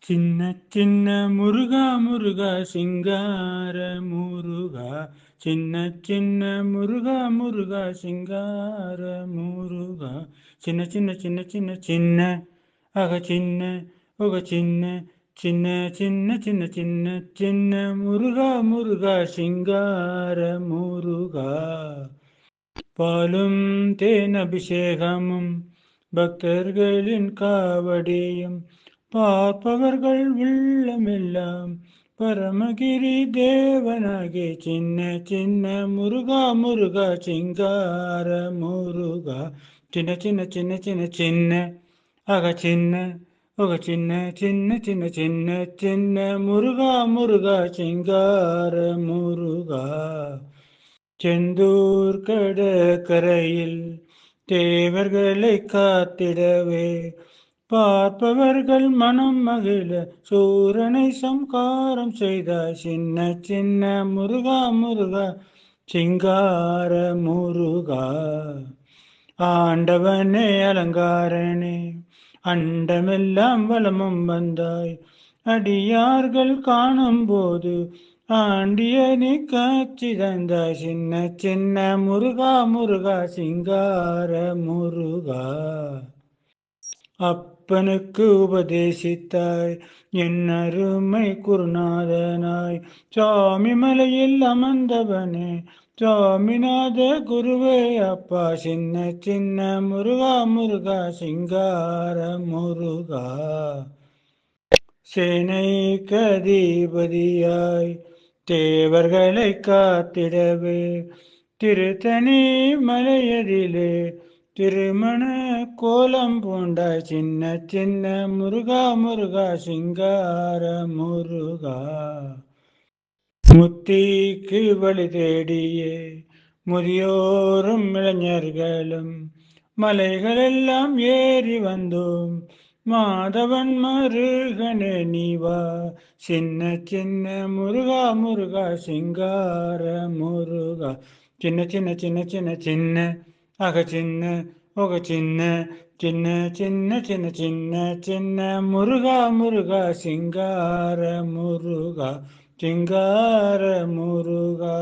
சின்ன சின்ன முருகா முருகா சிங்கார முருகா, சின்ன சின்ன முருகா முருகா சிங்கார முருகா, சின்ன சின்ன சின்ன சின்ன சின்ன சின்ன சின்ன சின்ன சின்ன சின்ன சின்ன சின்ன முருகா முருகா சிங்கார முருகா. பாலும் தேன் அபிஷேகமும் பக்தர்களின் காவடியும் பார்ப்பவர்கள் உள்ளமெல்லாம் பரமகிரி தேவனாகி சின்ன சின்ன முருகா முருகா சிங்கார முருகா, சின்ன சின்ன சின்ன சின்ன சின்ன சின்ன சின்ன சின்ன சின்ன சின்ன சின்ன முருகா முருகா சிங்கார முருகா. செந்தூர் கடற்கரையில் தேவர்களை காத்திடவே பார்ப்பவர்கள் மனம் மகிழ சூரனை சம்காரம் செய்தாய் சின்ன சின்ன முருகா முருகா சிங்கார முருகா. ஆண்டவனே அலங்காரனே அண்டமெல்லாம் வலமும் வந்தாய், அடியார்கள் காணும் போது ஆண்டிய நீ காட்சி தந்தாய் சின்ன சின்ன முருகா முருகா சிங்கார முருகா. அப்பனுக்கு உபதேசித்தாய் என் அருமை குருநாதனாய், சுவாமி மலையில் அமர்ந்தவனே சுவாமிநாத குருவே அப்பா சின்ன சின்ன முருகா முருகா சிங்கார முருகா. சேனைக்கு அதிபதியாய் தேவர்களை காத்திடவே திருத்தணி மலையதிலே திருமண கோலம் பூண்டாய் சின்ன சின்ன முருகா முருகா சிங்கார முருகா. முத்திக்கு வழி தேடியே முதியோரும் இளைஞர்களும் மலைகளெல்லாம் ஏறி வந்தோம், மாதவன் மருகனே நீவா சின்ன சின்ன முருகா முருகா சிங்கார முருகா. சின்ன சின்ன சின்ன சின்ன சின்ன சின்ன சின்ன சின்ன சின்ன சின்ன சின்ன சின்ன முருகா முருகா சிங்கார முருகா சிங்கார முருகா.